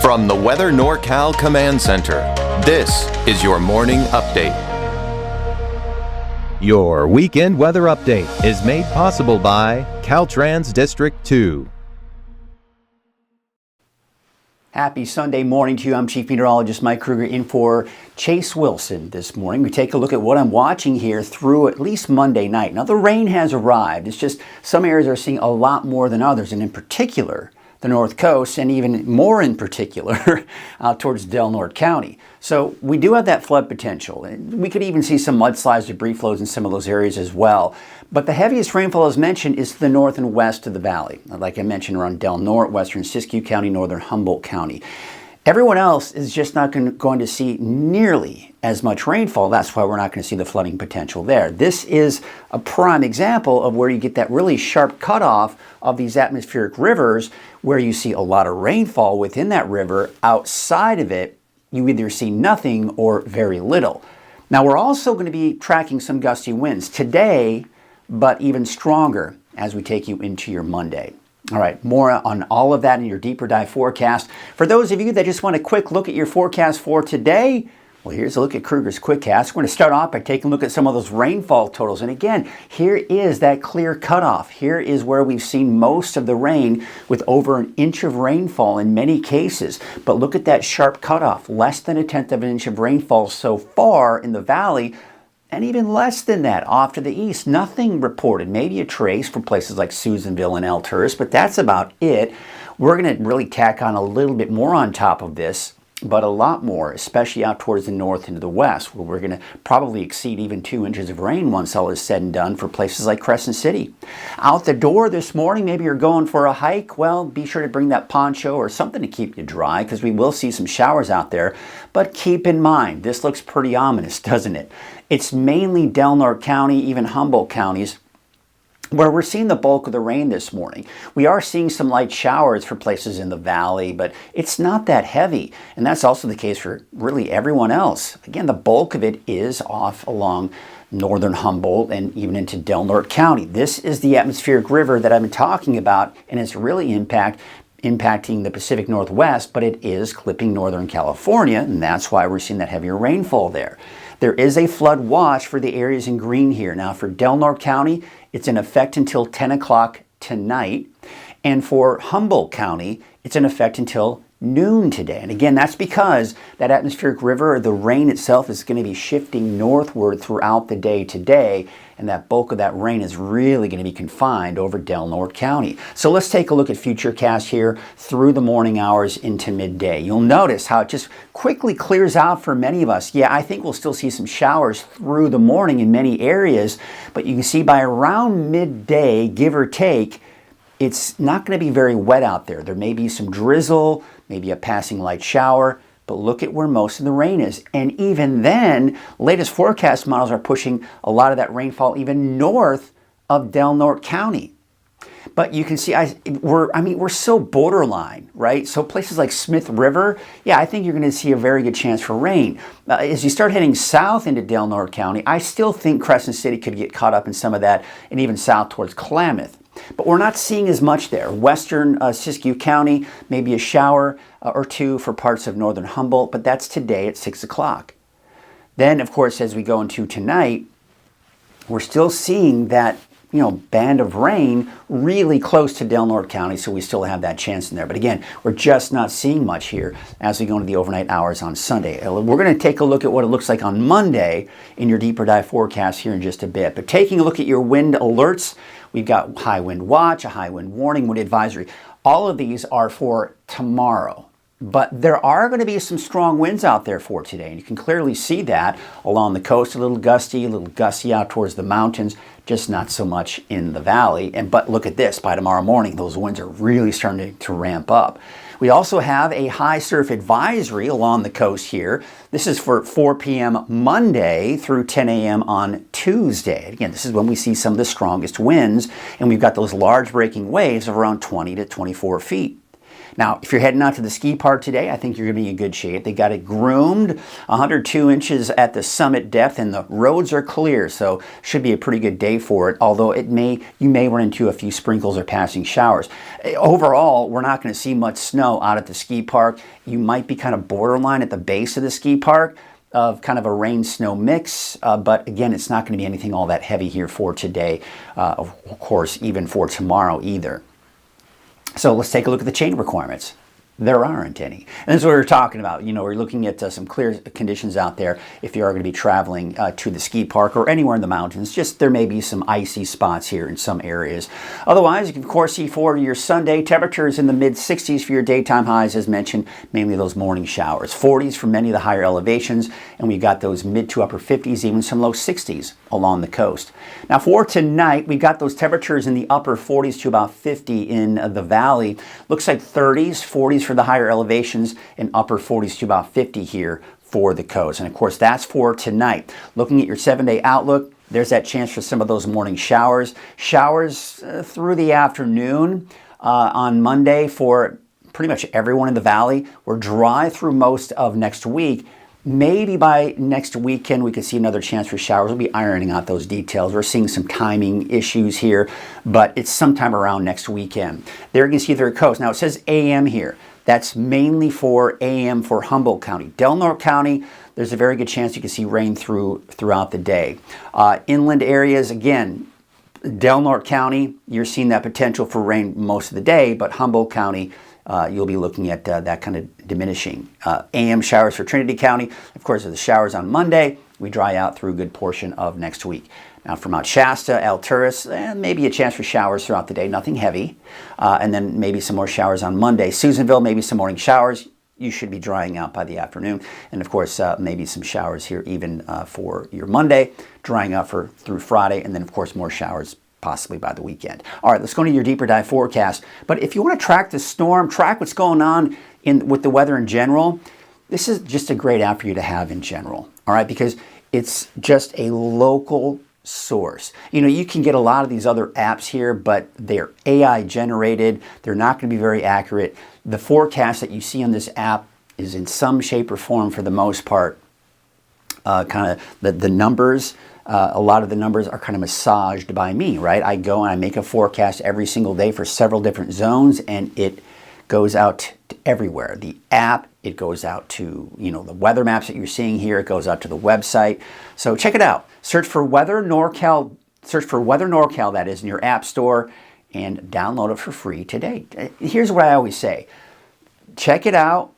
From the Weather NorCal Command Center, this is your morning update. Your weekend weather update is made possible by Caltrans District 2. Happy Sunday morning to you. I'm Chief Meteorologist Mike Krueger in for Chase Wilson this morning. We take a look at what I'm watching here through at least Monday night. Now, the rain has arrived. It's just some areas are seeing a lot more than others, and in particular, the North Coast, and even more in particular out towards Norte County. So we do have that flood potential. We could even see some mudslides, debris flows in some of those areas as well. But the heaviest rainfall, as mentioned, is to the north and west of the valley. Like I mentioned, around Del Norte, western Siskiyou County, northern Humboldt County. Everyone else is just not going to see nearly as much rainfall. That's why we're not going to see the flooding potential there. This is a prime example of where you get that really sharp cutoff of these atmospheric rivers, where you see a lot of rainfall within that river. Outside of it, you either see nothing or very little. Now, we're also going to be tracking some gusty winds today, but even stronger as we take you into your Monday. All right, more on all of that in your deeper dive forecast. For those of you that just want a quick look at your forecast for today, well, here's a look at Krueger's Quickcast. We're going to start off by taking a look at some of those rainfall totals. And again, here is that clear cutoff. Here is where we've seen most of the rain, with over an inch of rainfall in many cases. But look at that sharp cutoff, less than 1/10 of an inch of rainfall so far in the valley, and even less than that off to the east. Nothing reported. Maybe a trace from places like Susanville and Elmhurst, but that's about it. We're going to really tack on a little bit more on top of this, but a lot more, especially out towards the north and the west, where we're going to probably exceed even 2 inches of rain once all is said and done for places like Crescent City. Out the door this morning, maybe you're going for a hike. Well, be sure to bring that poncho or something to keep you dry, because we will see some showers out there. But keep in mind, this looks pretty ominous, doesn't it? It's mainly Del Norte County, even Humboldt counties, where we're seeing the bulk of the rain this morning. We are seeing some light showers for places in the valley, but it's not that heavy. And that's also the case for really everyone else. Again, the bulk of it is off along northern Humboldt and even into Del Norte County. This is the atmospheric river that I've been talking about, and it's really impacting the Pacific Northwest, but it is clipping Northern California, and that's why we're seeing that heavier rainfall there. There is a flood watch for the areas in green here. Now, for Del Norte County, it's in effect until 10 o'clock tonight. And for Humboldt County, it's in effect until noon today. And again, that's because that atmospheric river, or the rain itself, is going to be shifting northward throughout the day today, and that bulk of that rain is really going to be confined over Del Norte County. So let's take a look at Futurecast here through the morning hours into midday. You'll notice how it just quickly clears out for many of us. Yeah, I think we'll still see some showers through the morning in many areas, but you can see by around midday, give or take, it's not going to be very wet out there. There may be some drizzle, maybe a passing light shower, but look at where most of the rain is. And even then, latest forecast models are pushing a lot of that rainfall even north of Del Norte County. But you can see, we're so borderline, right? So places like Smith River, yeah, I think you're going to see a very good chance for rain. As you start heading south into Del Norte County, I still think Crescent City could get caught up in some of that, and even south towards Klamath. But we're not seeing as much there. Western Siskiyou County, maybe a shower or two for parts of northern Humboldt, but that's today at 6 o'clock. Then, of course, as we go into tonight, we're still seeing that band of rain really close to Del Norte County, so we still have that chance in there. But again, we're just not seeing much here as we go into the overnight hours on Sunday. We're going to take a look at what it looks like on Monday in your deeper dive forecast here in just a bit. But taking a look at your wind alerts, we've got high wind watch, a high wind warning, wind advisory. All of these are for tomorrow. But there are going to be some strong winds out there for today, and you can clearly see that along the coast, a little gusty out towards the mountains, just not so much in the valley. But look at this, by tomorrow morning, those winds are really starting to ramp up. We also have a high surf advisory along the coast here. This is for 4 p.m. Monday through 10 a.m. on Tuesday. Again, this is when we see some of the strongest winds, and we've got those large breaking waves of around 20 to 24 feet. Now, if you're heading out to the ski park today, I think you're going to be in good shape. They got it groomed, 102 inches at the summit depth, and the roads are clear, so should be a pretty good day for it, although you may run into a few sprinkles or passing showers. Overall, we're not going to see much snow out at the ski park. You might be kind of borderline at the base of the ski park of kind of a rain-snow mix, but again, it's not going to be anything all that heavy here for today, of course, even for tomorrow either. So let's take a look at the chain requirements. There aren't any. And this is what we're talking about. You know, we're looking at some clear conditions out there if you are going to be traveling to the ski park or anywhere in the mountains. Just there may be some icy spots here in some areas. Otherwise, you can of course see for your Sunday temperatures in the mid-60s for your daytime highs, as mentioned, mainly those morning showers. 40s for many of the higher elevations, and we got those mid to upper 50s, even some low 60s along the coast. Now for tonight, we got those temperatures in the upper 40s to about 50 in the valley. Looks like 30s, 40s for the higher elevations, and upper 40s to about 50 here for the coast. And of course, that's for tonight. Looking at your 7-day outlook, there's that chance for some of those morning showers. Showers through the afternoon on Monday for pretty much everyone in the valley. We're dry through most of next week. Maybe by next weekend we could see another chance for showers. We'll be ironing out those details. We're seeing some timing issues here, but it's sometime around next weekend. There you can see their coast. Now it says AM here. That's mainly for AM for Humboldt County. Norte County, there's a very good chance you can see rain throughout the day. Inland areas, again, Norte County, you're seeing that potential for rain most of the day, but Humboldt County, you'll be looking at that kind of diminishing. AM showers for Trinity County. Of course, the showers on Monday. We dry out through a good portion of next week. Now for Mount Shasta, Alturas, maybe a chance for showers throughout the day, nothing heavy. And then maybe some more showers on Monday. Susanville, maybe some morning showers. You should be drying out by the afternoon. And of course, maybe some showers here even for your Monday, drying out through Friday, and then of course more showers possibly by the weekend. All right, let's go to your deeper dive forecast. But if you want to track the storm, track what's going on with the weather in general, this is just a great app for you to have in general. All right, because it's just a local source. You know, you can get a lot of these other apps here, but they're AI generated. They're not going to be very accurate. The forecast that you see on this app is in some shape or form, for the most part, kind of the numbers. A lot of the numbers are kind of massaged by me, right? I go and I make a forecast every single day for several different zones, and it goes out to everywhere. The app, it goes out to, you know, the weather maps that you're seeing here. It goes out to the website. So check it out. Search for Weather NorCal. Search for Weather NorCal, that is, in your app store, and download it for free today. Here's what I always say. Check it out.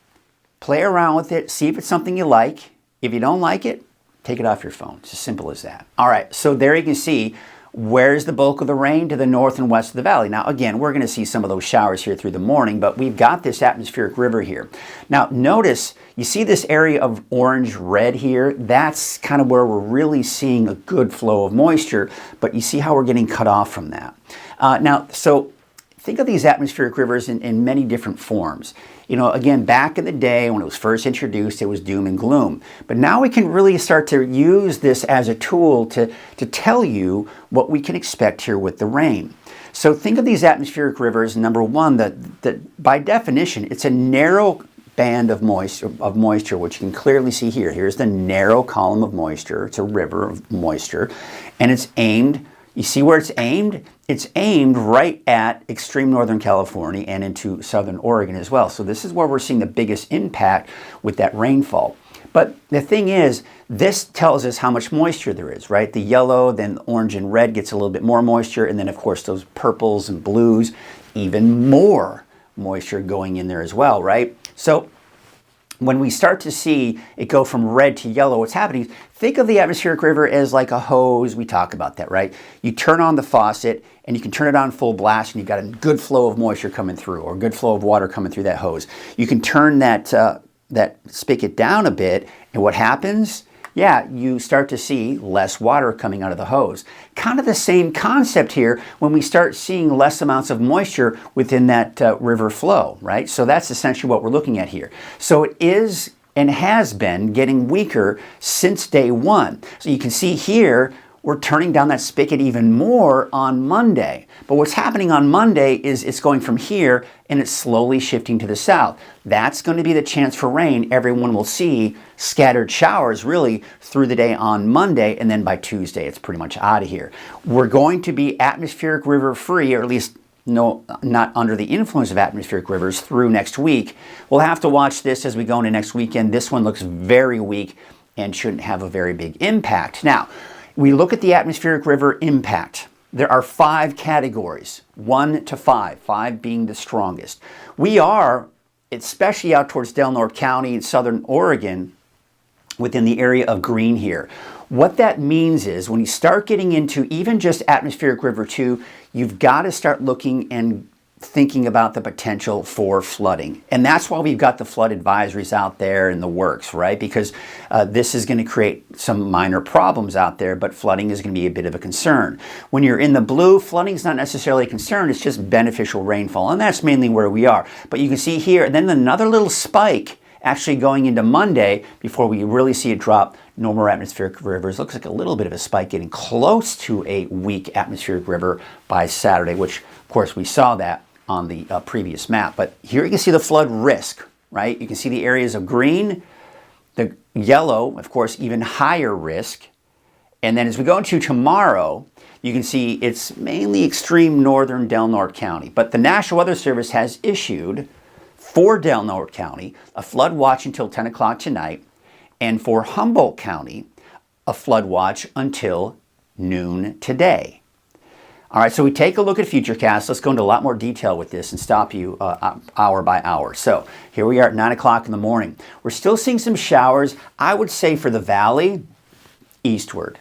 Play around with it. See if it's something you like. If you don't like it, take it off your phone. It's as simple as that. All right, so there you can see where's the bulk of the rain to the north and west of the valley. Now, again, we're going to see some of those showers here through the morning, but we've got this atmospheric river here. Now, notice, you see this area of orange-red here? That's kind of where we're really seeing a good flow of moisture, but you see how we're getting cut off from that. Now, so think of these atmospheric rivers in many different forms. You know, again, back in the day when it was first introduced, it was doom and gloom. But now we can really start to use this as a tool to tell you what we can expect here with the rain. So think of these atmospheric rivers, number one, that by definition, it's a narrow band of moisture, which you can clearly see here. Here's the narrow column of moisture. It's a river of moisture, and it's aimed. You see where it's aimed? It's aimed right at extreme Northern California and into Southern Oregon as well. So this is where we're seeing the biggest impact with that rainfall. But the thing is, this tells us how much moisture there is, right? The yellow, then orange and red gets a little bit more moisture, and then of course those purples and blues, even more moisture going in there as well, right? So when we start to see it go from red to yellow, what's happening, think of the atmospheric river as like a hose. We talk about that, right? You turn on the faucet and you can turn it on full blast and you've got a good flow of moisture coming through, or a good flow of water coming through that hose. You can turn that spigot down a bit, and what happens? Yeah, you start to see less water coming out of the hose. Kind of the same concept here when we start seeing less amounts of moisture within that river flow, right? So that's essentially what we're looking at here. So it is and has been getting weaker since day one. So you can see here, we're turning down that spigot even more on Monday. But what's happening on Monday is it's going from here and it's slowly shifting to the south. That's going to be the chance for rain. Everyone will see scattered showers really through the day on Monday, and then by Tuesday it's pretty much out of here. We're going to be atmospheric river free, or at least not under the influence of atmospheric rivers through next week. We'll have to watch this as we go into next weekend. This one looks very weak and shouldn't have a very big impact. Now, we look at the atmospheric river impact. There are 5 categories, 1 to 5, 5 being the strongest. We are, especially out towards Del Norte County in southern Oregon, within the area of green here. What that means is when you start getting into even just atmospheric river 2, you've got to start looking and thinking about the potential for flooding. And that's why we've got the flood advisories out there in the works, right? Because this is going to create some minor problems out there, but flooding is going to be a bit of a concern. When you're in the blue, flooding is not necessarily a concern, it's just beneficial rainfall, and that's mainly where we are. But you can see here, and then another little spike actually going into Monday before we really see it drop. Normal atmospheric rivers looks like a little bit of a spike getting close to a weak atmospheric river by Saturday, which of course we saw that on the previous map. But here you can see the flood risk, right? You can see the areas of green, the yellow, of course, even higher risk. And then as we go into tomorrow, you can see it's mainly extreme northern Del Norte County. But the National Weather Service has issued for Del Norte County a flood watch until 10 o'clock tonight, and for Humboldt County, a flood watch until noon today. All right, so we take a look at Futurecast. Let's go into a lot more detail with this and stop you hour by hour. So here we are at 9 o'clock in the morning. We're still seeing some showers, I would say for the valley, eastward.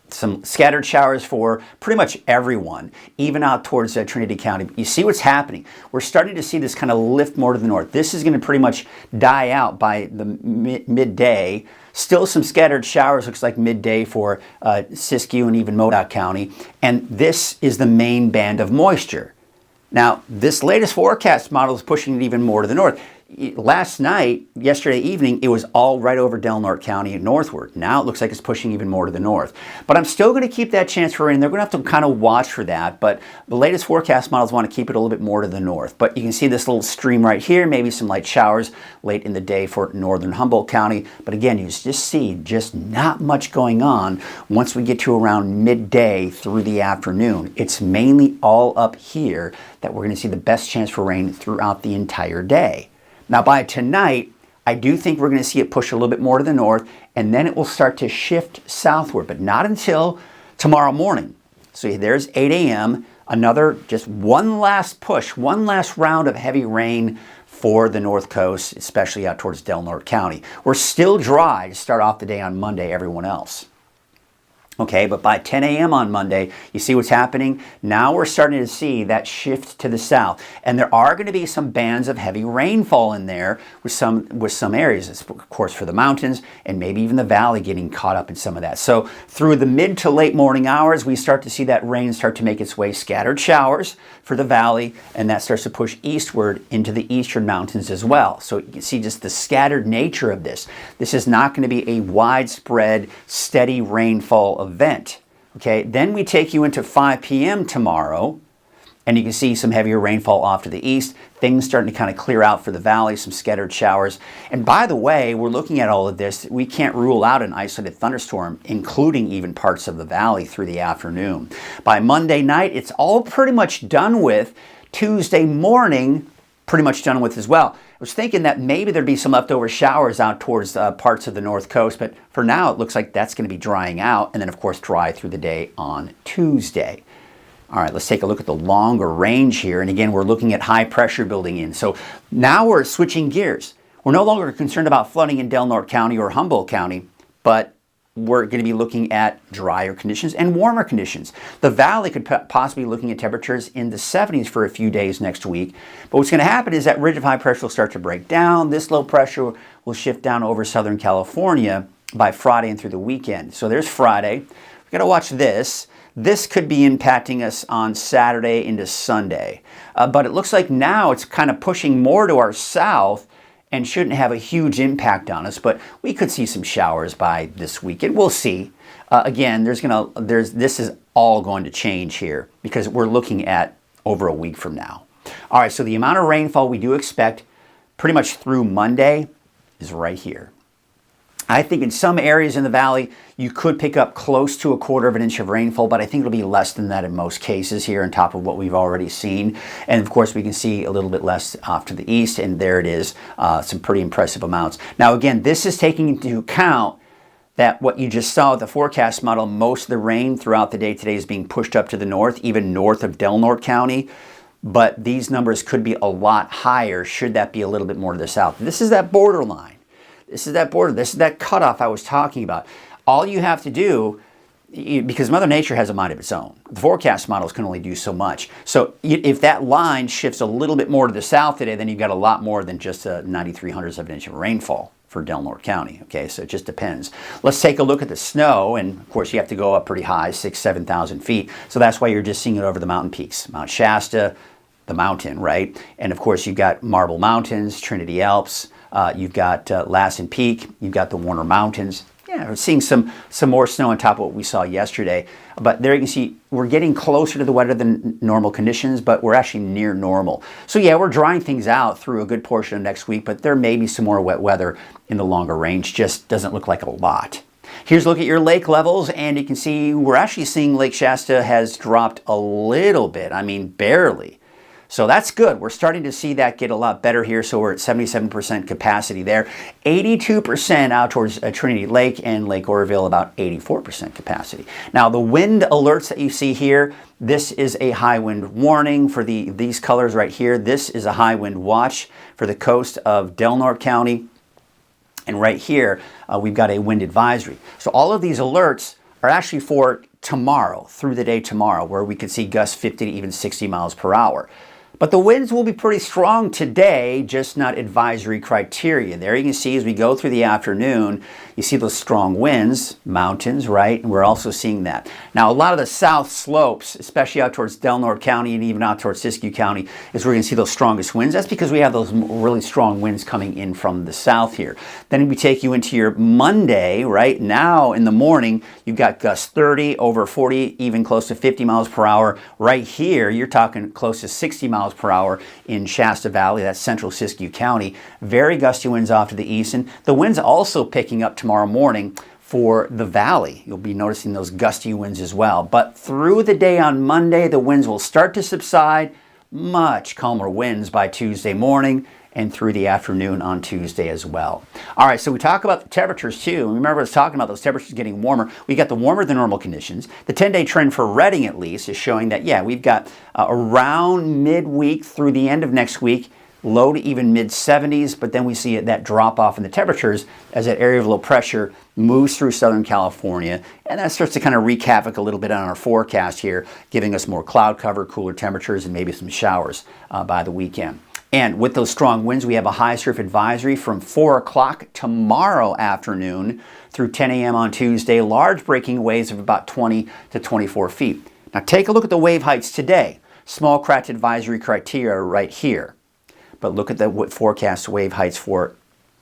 Some scattered showers for pretty much everyone, even out towards Trinity County. You see what's happening. We're starting to see this kind of lift more to the north. This is going to pretty much die out by the midday. Still some scattered showers, looks like midday for Siskiyou and even Modoc County. And this is the main band of moisture. Now, this latest forecast model is pushing it even more to the north. Last night, yesterday evening, it was all right over Del Norte County and northward. Now it looks like it's pushing even more to the north. But I'm still going to keep that chance for rain. They're going to have to kind of watch for that. But the latest forecast models want to keep it a little bit more to the north. But you can see this little stream right here, maybe some light showers late in the day for northern Humboldt County. But again, you just see just not much going on once we get to around midday through the afternoon. It's mainly all up here that we're going to see the best chance for rain throughout the entire day. Now by tonight, I do think we're going to see it push a little bit more to the north, and then it will start to shift southward, but not until tomorrow morning. So there's 8 a.m., another just one last push, one last round of heavy rain for the north coast, especially out towards Del Norte County. We're still dry to start off the day on Monday, everyone else. Okay, but by 10 a.m. on Monday, you see what's happening? Now we're starting to see that shift to the south. And there are going to be some bands of heavy rainfall in there with some areas. It's, of course, for the mountains and maybe even the valley getting caught up in some of that. So through the mid to late morning hours, we start to see that rain start to make its way, scattered showers for the valley, and that starts to push eastward into the eastern mountains as well. So you can see just the scattered nature of this. This is not going to be a widespread, steady rainfall event. Okay, then we take you into 5 p.m. tomorrow, and you can see some heavier rainfall off to the east. Things starting to kind of clear out for the valley, some scattered showers. And by the way, we're looking at all of this. We can't rule out an isolated thunderstorm, including even parts of the valley through the afternoon. By Monday night, it's all pretty much done with. Tuesday morning, pretty much done with as well. I was thinking that maybe there'd be some leftover showers out towards parts of the north coast, but for now it looks like that's going to be drying out, and then of course dry through the day on Tuesday. All right, let's take a look at the longer range here, and again we're looking at high pressure building in. So now we're switching gears. We're no longer concerned about flooding in Del Norte County or Humboldt County, but we're going to be looking at drier conditions and warmer conditions. The valley could possibly be looking at temperatures in the 70s for a few days next week. But what's going to happen is that ridge of high pressure will start to break down. This low pressure will shift down over Southern California by Friday and through the weekend. So there's Friday. We've got to watch this. This could be impacting us on Saturday into Sunday. But it looks like now it's kind of pushing more to our south, and shouldn't have a huge impact on us, but we could see some showers by this weekend. We'll see. Again, this is all going to change here because we're looking at over a week from now. All right, so the amount of rainfall we do expect pretty much through Monday is right here. I think in some areas in the valley, you could pick up close to 1/4 of an inch of rainfall, but I think it'll be less than that in most cases here on top of what we've already seen. And of course, we can see a little bit less off to the east, and there it is, some pretty impressive amounts. Now again, this is taking into account that what you just saw with the forecast model, most of the rain throughout the day today is being pushed up to the north, even north of Norte County. But these numbers could be a lot higher should that be a little bit more to the south. This is that borderline. This is that border. This is that cutoff I was talking about. All you have to do, because Mother Nature has a mind of its own, the forecast models can only do so much. So if that line shifts a little bit more to the south today, then you've got a lot more than just 93/100ths of an inch of rainfall for Norte County. Okay, so it just depends. Let's take a look at the snow, and of course you have to go up pretty high, 6,000 to 7,000 feet. So that's why you're just seeing it over the mountain peaks, Mount Shasta, the mountain, right? And of course you've got Marble Mountains, Trinity Alps, you've got Lassen Peak, you've got the Warner Mountains. Yeah, we're seeing some more snow on top of what we saw yesterday. But there you can see we're getting closer to the wetter than normal conditions, but we're actually near normal. So yeah, we're drying things out through a good portion of next week, but there may be some more wet weather in the longer range. Just doesn't look like a lot. Here's a look at your lake levels, and you can see we're actually seeing Lake Shasta has dropped a little bit. I mean, barely. So that's good. We're starting to see that get a lot better here. So we're at 77% capacity there. 82% out towards Trinity Lake, and Lake Oroville about 84% capacity. Now the wind alerts that you see here, this is a high wind warning for these colors right here. This is a high wind watch for the coast of Norte County. And right here, we've got a wind advisory. So all of these alerts are actually for tomorrow, through the day tomorrow, where we could see gusts 50 to even 60 miles per hour. But the winds will be pretty strong today, just not advisory criteria. There you can see as we go through the afternoon, you see those strong winds, mountains, right? And we're also seeing that. Now, a lot of the south slopes, especially out towards Norte County and even out towards Siskiyou County, is where you're going to see those strongest winds. That's because we have those really strong winds coming in from the south here. Then we take you into your Monday, right? Now in the morning, you've got gusts 30, over 40, even close to 50 miles per hour. Right here, you're talking close to 60 miles per hour in Shasta Valley, that's central Siskiyou County. Very gusty winds off to the east, and the winds also picking up tomorrow morning for the valley. You'll be noticing those gusty winds as well. But through the day on Monday, the winds will start to subside. Much calmer winds by Tuesday morning and through the afternoon on Tuesday as well. All right, so we talk about the temperatures too. Remember I was talking about those temperatures getting warmer. We got the warmer than normal conditions. The 10-day trend for Redding at least is showing that, yeah, we've got around midweek through the end of next week, low to even mid-70s, but then we see that drop off in the temperatures as that area of low pressure moves through Southern California, and that starts to kind of wreak havoc a little bit on our forecast here, giving us more cloud cover, cooler temperatures, and maybe some showers by the weekend. And with those strong winds, we have a high surf advisory from 4 o'clock tomorrow afternoon through 10 a.m. on Tuesday. Large breaking waves of about 20 to 24 feet. Now take a look at the wave heights today. Small craft advisory criteria right here. But look at the forecast wave heights for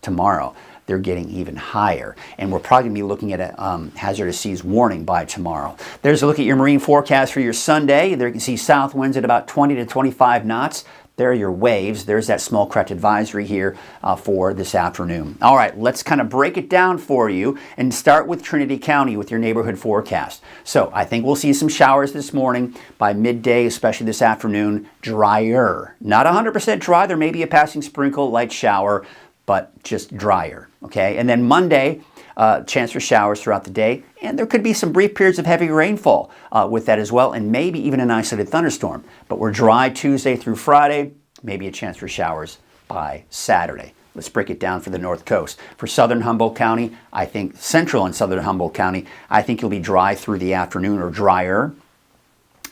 tomorrow. They're getting even higher. And we're probably going to be looking at a hazardous seas warning by tomorrow. There's a look at your marine forecast for your Sunday. There you can see south winds at about 20 to 25 knots. There are your waves. There's that small craft advisory here for this afternoon. All right, let's kind of break it down for you and start with Trinity County with your neighborhood forecast. So I think we'll see some showers this morning. By midday, especially this afternoon, drier. Not 100% dry. There may be a passing sprinkle, light shower, but just drier. Okay, and then Monday, chance for showers throughout the day, and there could be some brief periods of heavy rainfall with that as well, and maybe even an isolated thunderstorm. But we're dry Tuesday through Friday, maybe a chance for showers by Saturday. Let's break it down for the North Coast. For southern Humboldt County, I think central and southern Humboldt County, I think you'll be dry through the afternoon or drier.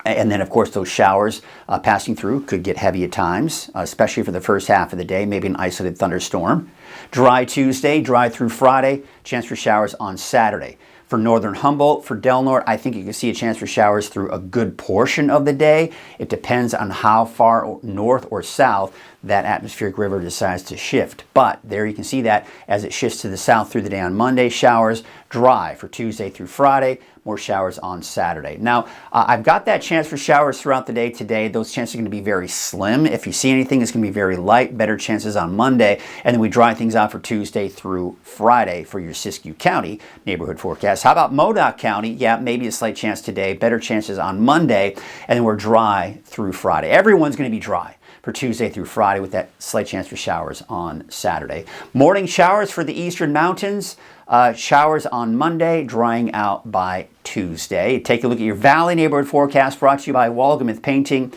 And then, of course, those showers passing through could get heavy at times, especially for the first half of the day, maybe an isolated thunderstorm. Dry Tuesday, dry through Friday, chance for showers on Saturday. For northern Humboldt, for Del Norte, I think you can see a chance for showers through a good portion of the day. It depends on how far north or south that atmospheric river decides to shift. But there you can see that as it shifts to the south through the day on Monday, showers dry for Tuesday through Friday, more showers on Saturday. Now, I've got that chance for showers throughout the day today. Those chances are going to be very slim. If you see anything, it's going to be very light, better chances on Monday, and then we dry things out for Tuesday through Friday for your Siskiyou County neighborhood forecast. How about Modoc County? Yeah, maybe a slight chance today, better chances on Monday, and then we're dry through Friday. Everyone's going to be dry for Tuesday through Friday with that slight chance for showers on Saturday. Morning showers for the eastern mountains. Showers on Monday, drying out by Tuesday. Take a look at your valley neighborhood forecast brought to you by Walgamuth Painting.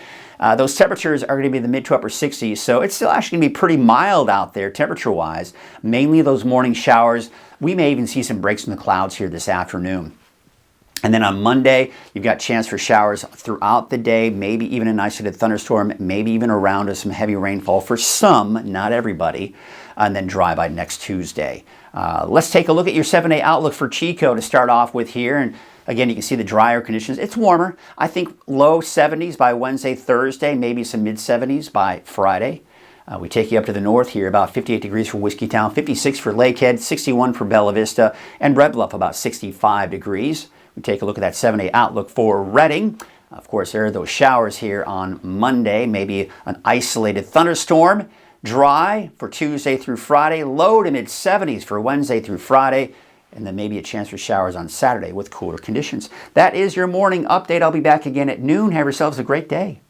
Those temperatures are going to be in the mid to upper 60s, so it's still actually going to be pretty mild out there temperature-wise. Mainly those morning showers. We may even see some breaks in the clouds here this afternoon. And then on Monday, you've got chance for showers throughout the day, maybe even an isolated thunderstorm, maybe even around us some heavy rainfall for some, not everybody, and then dry by next Tuesday. Let's take a look at your 7-day outlook for Chico to start off with here. And again, you can see the drier conditions. It's warmer. I think low 70s by Wednesday, Thursday, maybe some mid 70s by Friday. We take you up to the north here, about 58 degrees for Whiskeytown, 56 for Lakehead, 61 for Bella Vista, and Red Bluff about 65 degrees. We take a look at that 7-day outlook for Redding. Of course, there are those showers here on Monday, maybe an isolated thunderstorm. Dry for Tuesday through Friday, low to mid 70s for Wednesday through Friday, and then maybe a chance for showers on Saturday with cooler conditions. That is your morning update. I'll be back again at noon. Have yourselves a great day.